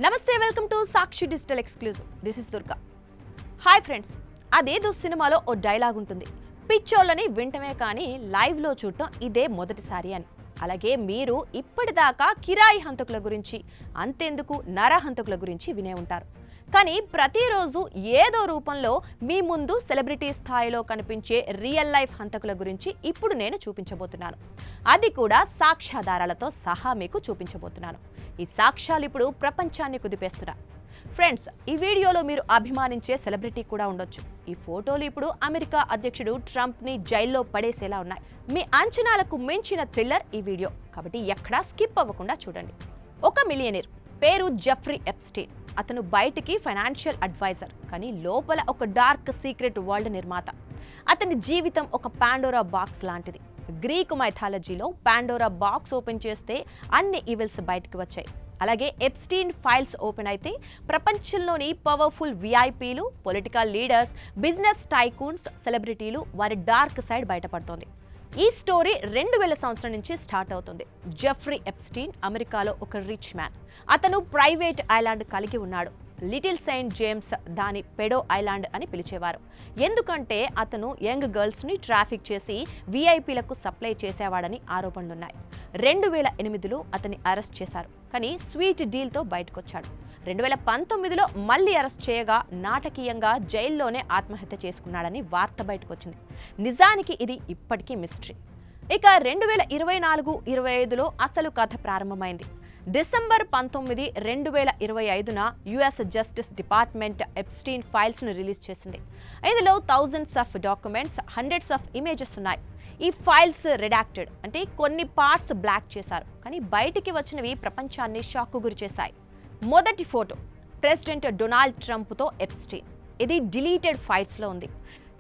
నమస్తే, welcome to Sakshi digital exclusive. This is Durga. Hi friends, అదేదో సినిమాలో ఓ డైలాగ్ ఉంటుంది, పిచ్చోళ్ళని వింటమే కానీ లైవ్లో చూడటం ఇదే మొదటిసారి అని. అలాగే మీరు ఇప్పటిదాకా కిరాయి హంతకుల గురించి, అంతెందుకు నరహంతకుల గురించి వినే ఉంటారు. కానీ ప్రతిరోజు ఏదో రూపంలో మీ ముందు సెలబ్రిటీ స్థాయిలో కనిపించే రియల్ లైఫ్ హంతకుల గురించి ఇప్పుడు నేను చూపించబోతున్నాను. అది కూడా సాక్ష్యాధారాలతో సహా మీకు చూపించబోతున్నాను. ఈ సాక్ష్యాలు ఇప్పుడు ప్రపంచాన్ని కుదిపేస్తున్నా. ఫ్రెండ్స్, ఈ వీడియోలో మీరు అభిమానించే సెలబ్రిటీ కూడా ఉండొచ్చు. ఈ ఫోటోలు ఇప్పుడు అమెరికా అధ్యక్షుడు ట్రంప్ని జైల్లో పడేసేలా ఉన్నాయి. మీ అంచనాలకు మించిన థ్రిల్లర్ ఈ వీడియో, కాబట్టి ఎక్కడా స్కిప్ అవ్వకుండా చూడండి. ఒక మిలియనీర్ పేరు జెఫ్రీ ఎప్స్టీన్. అతను బయటికి ఫైనాన్షియల్ అడ్వైజర్, కానీ లోపల ఒక డార్క్ సీక్రెట్ వరల్డ్ నిర్మాత. అతని జీవితం ఒక పాండోరా బాక్స్ లాంటిది. గ్రీకు మైథాలజీలో పాండోరా బాక్స్ ఓపెన్ చేస్తే అన్ని ఈవిల్స్ బయటకు వచ్చాయి. అలాగే ఎప్స్టీన్ ఫైల్స్ ఓపెన్ అయితే ప్రపంచంలోని పవర్ఫుల్ విఐపీలు, పొలిటికల్ లీడర్స్, బిజినెస్ టైకూన్స్, సెలబ్రిటీలు వారి డార్క్ సైడ్ బయటపడుతోంది. ఈ స్టోరీ 2000 సంవత్సరం నుంచి స్టార్ట్ అవుతుంది. జెఫ్రీ ఎప్స్టీన్ అమెరికాలో ఒక రిచ్ మ్యాన్. అతను ప్రైవేట్ ఐలాండ్ కలిగి ఉన్నాడు. లిటిల్ సెయింట్ జేమ్స్ దాని పెడో ఐలాండ్ అని పిలిచేవారు, ఎందుకంటే అతను యంగ్ గర్ల్స్ని ట్రాఫిక్ చేసి విఐపీలకు సప్లై చేసేవాడని ఆరోపణలున్నాయి. 2008లో అతన్ని అరెస్ట్ చేశారు, కానీ స్వీట్ డీల్తో బయటకొచ్చాడు. 2019లో మళ్ళీ అరెస్ట్ చేయగా నాటకీయంగా జైల్లోనే ఆత్మహత్య చేసుకున్నాడని వార్త బయటకొచ్చింది. నిజానికి ఇది ఇప్పటికీ మిస్టరీ. ఇక 2024-25లో అసలు కథ ప్రారంభమైంది. డిసెంబర్ 19, 2025న యుఎస్ జస్టిస్ డిపార్ట్మెంట్ ఎప్స్టీన్ ఫైల్స్ను రిలీజ్ చేసింది. ఇందులో thousands of documents, hundreds of images ఉన్నాయి. ఈ ఫైల్స్ రెడాక్టెడ్, అంటే కొన్ని పార్ట్స్ బ్లాక్ చేశారు, కానీ బయటికి వచ్చినవి ప్రపంచాన్ని షాక్కు గురి చేశాయి. మొదటి ఫోటో ప్రెసిడెంట్ డొనాల్డ్ ట్రంప్తో ఎప్స్టీన్. ఇది డిలీటెడ్ ఫైల్స్లో ఉంది.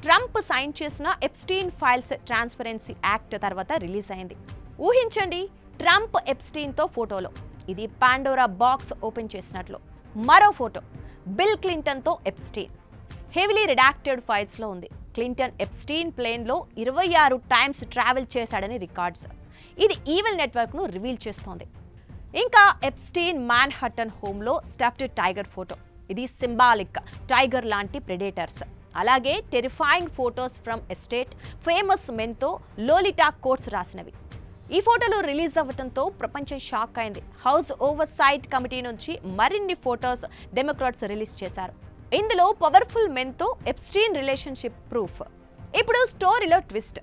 ట్రంప్ సైన్ చేసిన ఎప్స్టీన్ ఫైల్స్ ట్రాన్స్పరెన్సీ యాక్ట్ తర్వాత రిలీజ్ అయింది. ఊహించండి, ట్రంప్ ఎప్స్టీన్తో ఫోటోలో. ఇది పాండోరా బాక్స్ ఓపెన్ చేసినట్లు. మరో ఫోటో బిల్ క్లింటన్తో ఎప్స్టీన్. హెవీలీ రెడాక్టెడ్ ఫైల్స్లో ఉంది. క్లింటన్ ఎప్స్టీన్ ప్లేన్లో 26 టైమ్స్ ట్రావెల్ చేశాడని రికార్డ్స్. ఇది ఈవిల్ నెట్వర్క్ను రివీల్ చేస్తోంది. ఇంకా ఎప్స్టీన్ మ్యాన్హట్టన్ హోమ్లో స్టఫ్డ్ టైగర్ ఫోటో. ఇది సింబాలిక్ టైగర్ లాంటి ప్రెడేటర్స్. అలాగే terrifying photos from estate, famous మెన్తో లోలిటా కోట్స్ రాసినవి. ఈ ఫోటోలు రిలీజ్ అవ్వడంతో ప్రపంచం షాక్ అయింది. హౌస్ ఓవర్ సైట్ కమిటీ నుంచి మరిన్ని ఫోటోస్ డెమోక్రాట్స్ రిలీజ్ చేశారు. ఇందులో పవర్ఫుల్ మెన్తో ఎప్స్టీన్ రిలేషన్షిప్ ప్రూఫ్. ఇప్పుడు స్టోరీలో ట్విస్ట్.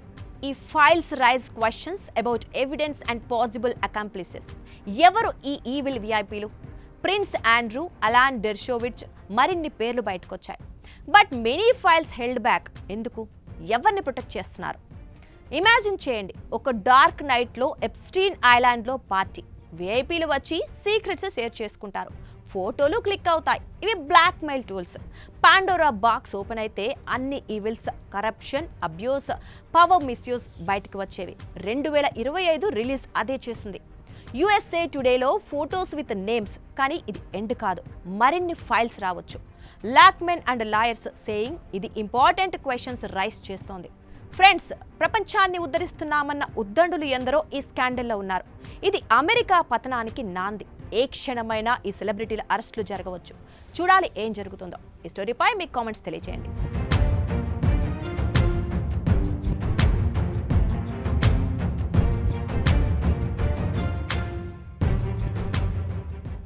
ఈ files raise questions about evidence and possible accomplices. ఎవరు ఈ ఈవిల్ విఐపీలు? ప్రిన్స్ ఆండ్రూ, అలాన్ డెర్షోవిచ్, మరిన్ని పేర్లు బయటకొచ్చాయి. But many files held back. ఎందుకు? ఎవరిని ప్రొటెక్ట్ చేస్తున్నారు? ఇమాజిన్ చేయండి, ఒక డార్క్ నైట్లో ఎప్స్టీన్ ఐలాండ్లో పార్టీ. విఐపీలు వచ్చి సీక్రెట్స్ షేర్ చేసుకుంటారు. ఫోటోలు క్లిక్ అవుతాయి. ఇవి blackmail tools. Pandora box open అయితే అన్ని evils, corruption, abuse, power misuse బయటకు వచ్చేవి. 2025 రిలీజ్ అదే చేసింది. USA టుడేలో ఫోటోస్ విత్ నేమ్స్. కానీ ఇది ఎండ్ కాదు, మరిన్ని ఫైల్స్ రావచ్చు. లాక్మెన్ అండ్ లాయర్స్ సేయింగ్ ఇది ఇంపార్టెంట్ క్వశ్చన్స్ రైస్ చేస్తోంది. ఫ్రెండ్స్, ప్రపంచాన్ని ఉద్ధరిస్తున్నామన్న ఉద్దండులు ఎందరో ఈ స్కాండల్లో ఉన్నారు. ఇది అమెరికా పతనానికి నాంది. ఏ క్షణమైనా ఈ సెలబ్రిటీల అరెస్టులు జరగవచ్చు. చూడాలి ఏం జరుగుతుందో. ఈ స్టోరీపై మీ కామెంట్స్ తెలియజేయండి.